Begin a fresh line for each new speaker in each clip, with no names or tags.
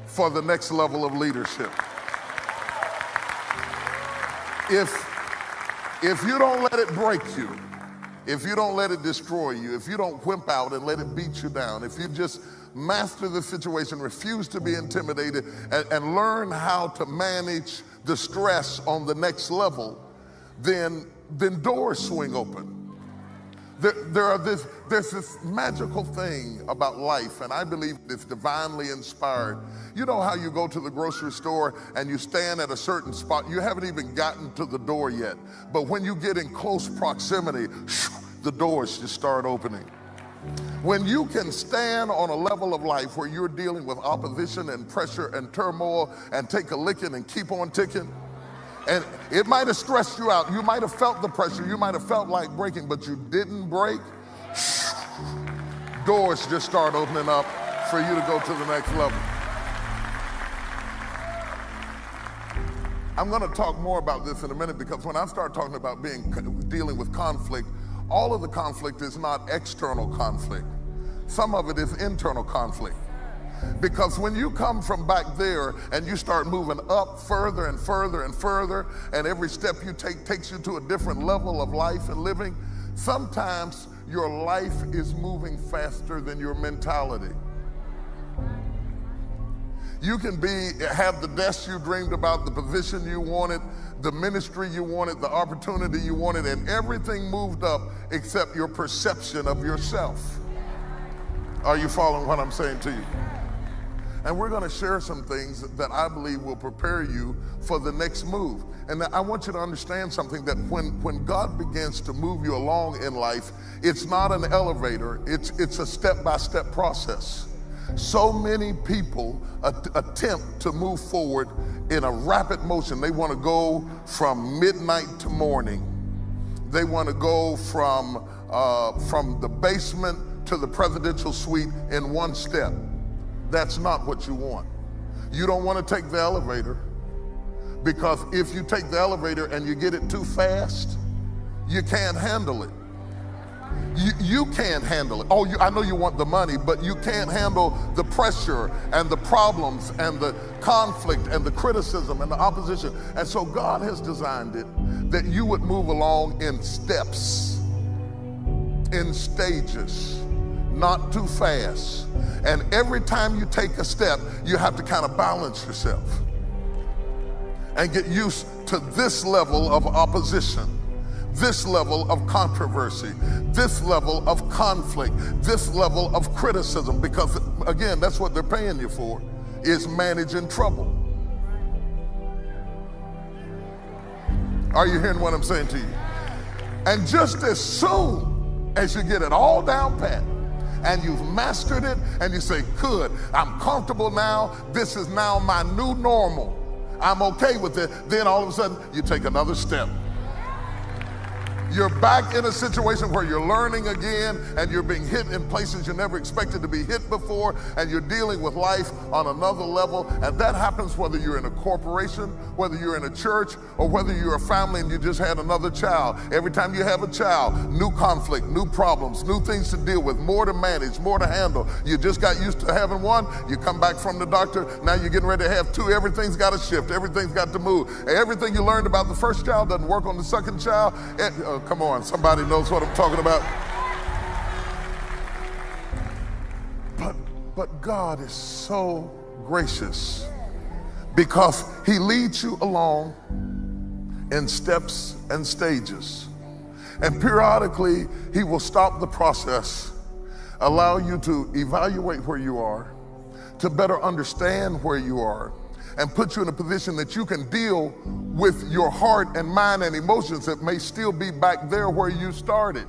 for the next level of leadership. If you don't let it break you, if you don't let it destroy you, if you don't wimp out and let it beat you down, if you just master the situation, refuse to be intimidated, and learn how to manage the stress on the next level, then doors swing open. There's this magical thing about life, and I believe it's divinely inspired. You know how you go to the grocery store and you stand at a certain spot, you haven't even gotten to the door yet, but when you get in close proximity, the doors just start opening. When you can stand on a level of life where you're dealing with opposition and pressure and turmoil and take a licking and keep on ticking, and it might have stressed you out. You might have felt the pressure. You might have felt like breaking, but you didn't break. Doors just start opening up for you to go to the next level. I'm going to talk more about this in a minute, because when I start talking about dealing with conflict, all of the conflict is not external conflict. Some of it is internal conflict. Because when you come from back there and you start moving up further and further and further, and every step you take takes you to a different level of life and living, sometimes your life is moving faster than your mentality. You can have the desk you dreamed about, the position you wanted, the ministry you wanted, the opportunity you wanted, and everything moved up except your perception of yourself. Are you following what I'm saying to you? And we're going to share some things that I believe will prepare you for the next move. And I want you to understand something, that when God begins to move you along in life, it's not an elevator, it's a step-by-step process. So many people attempt to move forward in a rapid motion. They want to go from midnight to morning. They want to go from the basement to the presidential suite in one step. That's not what you want. You don't want to take the elevator, because if you take the elevator and you get it too fast, you can't handle it. You can't handle it. Oh, I know you want the money, but you can't handle the pressure and the problems and the conflict and the criticism and the opposition. And so God has designed it that you would move along in steps, in stages, not too fast. And every time you take a step, you have to kind of balance yourself and get used to this level of opposition, this level of controversy, this level of conflict, this level of criticism, because again, that's what they're paying you for, is managing trouble. Are you hearing what I'm saying to you? And just as soon as you get it all down pat, and you've mastered it, and you say, good, I'm comfortable now, this is now my new normal, I'm okay with it, then all of a sudden you take another step. You're back in a situation where you're learning again, and you're being hit in places you never expected to be hit before, and you're dealing with life on another level. And that happens whether you're in a corporation, whether you're in a church, or whether you're a family and you just had another child. Every time you have a child, new conflict, new problems, new things to deal with, more to manage, more to handle. You just got used to having one, you come back from the doctor, now you're getting ready to have two. Everything's got to shift, everything's got to move. Everything you learned about the first child doesn't work on the second child. Come on, somebody knows what I'm talking about. But God is so gracious, because he leads you along in steps and stages. And periodically, he will stop the process, allow you to evaluate where you are, to better understand where you are, and put you in a position that you can deal with your heart and mind and emotions that may still be back there where you started.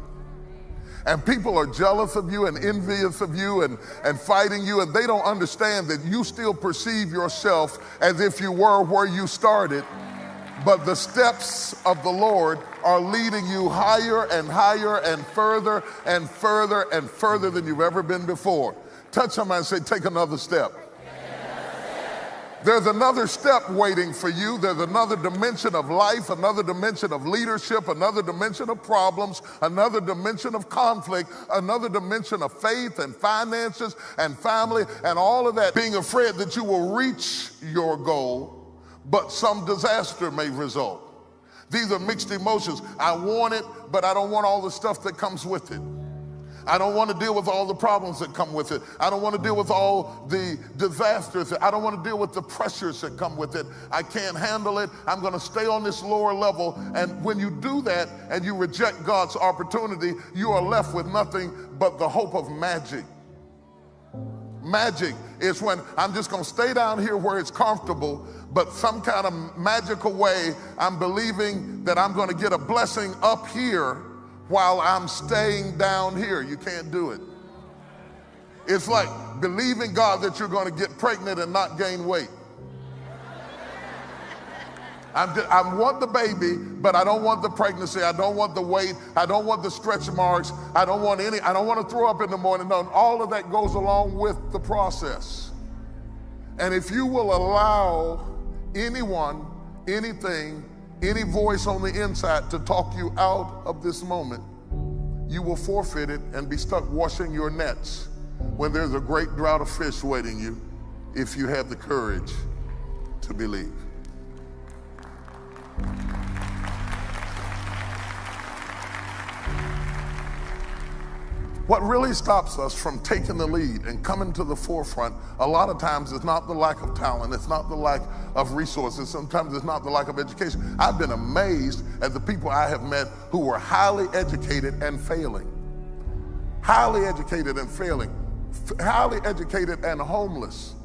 And people are jealous of you and envious of you and fighting you, and they don't understand that you still perceive yourself as if you were where you started. But the steps of the Lord are leading you higher and higher and further and further and further than you've ever been before. Touch somebody and say, take another step. There's another step waiting for you. There's another dimension of life, another dimension of leadership, another dimension of problems, another dimension of conflict, another dimension of faith and finances and family and all of that. Being afraid that you will reach your goal, but some disaster may result. These are mixed emotions. I want it, but I don't want all the stuff that comes with it. I don't want to deal with all the problems that come with it. I don't want to deal with all the disasters. I don't want to deal with the pressures that come with it. I can't handle it. I'm going to stay on this lower level. And when you do that and you reject God's opportunity, you are left with nothing but the hope of magic. Magic is when I'm just going to stay down here where it's comfortable, but some kind of magical way I'm believing that I'm going to get a blessing up here while I'm staying down here. You can't do it. It's like believing God that you're going to get pregnant and not gain weight. I want the baby, but I don't want the pregnancy. I don't want the weight. I don't want the stretch marks. I don't want to throw up in the morning. No, all of that goes along with the process. And if you will allow anyone, anything, any voice on the inside to talk you out of this moment, you will forfeit it and be stuck washing your nets when there's a great drought of fish waiting you if you have the courage to believe. What really stops us from taking the lead and coming to the forefront a lot of times is not the lack of talent, it's not the lack of resources, sometimes it's not the lack of education. I've been amazed at the people I have met who were highly educated and failing. Highly educated and failing. Highly educated and homeless.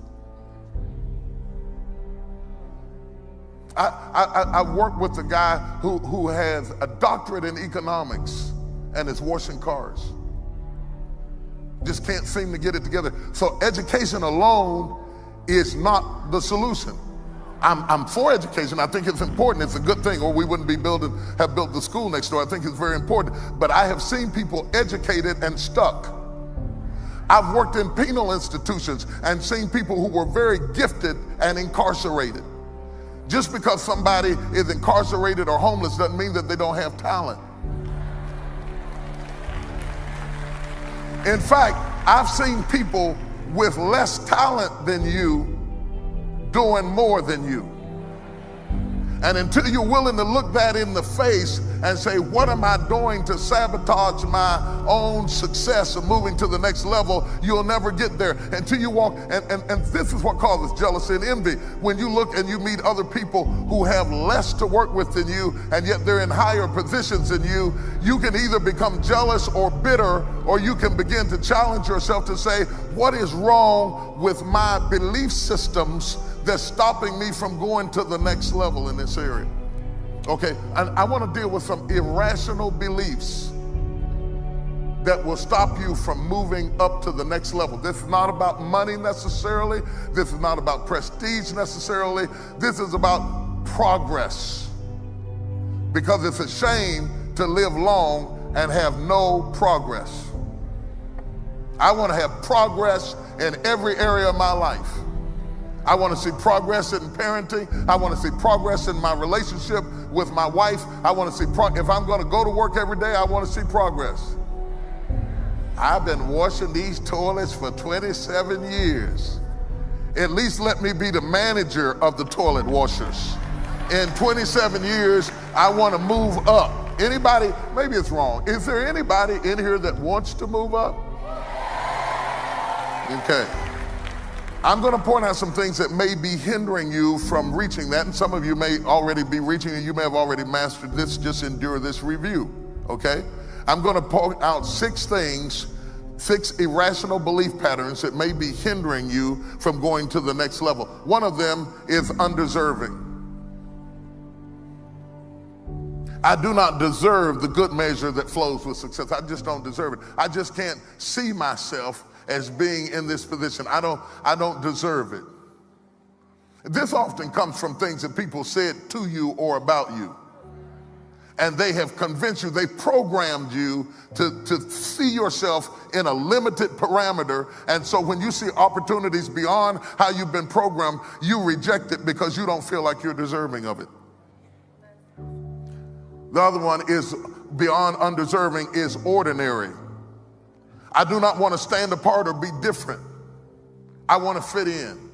I worked with a guy who has a doctorate in economics and is washing cars. Just can't seem to get it together. So education alone is not the solution. I'm for education. I think it's important. It's a good thing, or we wouldn't be have built the school next door. I think it's very important. But I have seen people educated and stuck. I've worked in penal institutions and seen people who were very gifted and incarcerated. Just because somebody is incarcerated or homeless doesn't mean that they don't have talent. In fact, I've seen people with less talent than you doing more than you. And until you're willing to look that in the face and say, what am I doing to sabotage my own success of moving to the next level, you'll never get there. Until you walk, and this is what causes jealousy and envy. When you look and you meet other people who have less to work with than you, and yet they're in higher positions than you, you can either become jealous or bitter, or you can begin to challenge yourself to say, what is wrong with my belief systems that's stopping me from going to the next level in this area? Okay, and I want to deal with some irrational beliefs that will stop you from moving up to the next level. This is not about money necessarily. This is not about prestige necessarily. This is about progress. Because it's a shame to live long and have no progress. I want to have progress in every area of my life. I want to see progress in parenting. I want to see progress in my relationship with my wife. I want to see if I'm going to go to work every day, I want to see progress. I've been washing these toilets for 27 years. At least let me be the manager of the toilet washers. In 27 years, I want to move up. Anybody, maybe it's wrong. Is there anybody in here that wants to move up? Okay. I'm going to point out some things that may be hindering you from reaching that, and some of you may already be reaching it. You may have already mastered this. Just endure this review, okay? I'm going to point out 6 things, 6 irrational belief patterns that may be hindering you from going to the next level. One of them is undeserving. I do not deserve the good measure that flows with success. I just don't deserve it. I just can't see myself as being in this position. I don't deserve it. This often comes from things that people said to you or about you. And they have convinced you, they programmed you to see yourself in a limited parameter. And so when you see opportunities beyond how you've been programmed, you reject it because you don't feel like you're deserving of it. The other one is beyond undeserving is ordinary. I do not want to stand apart or be different. I want to fit in.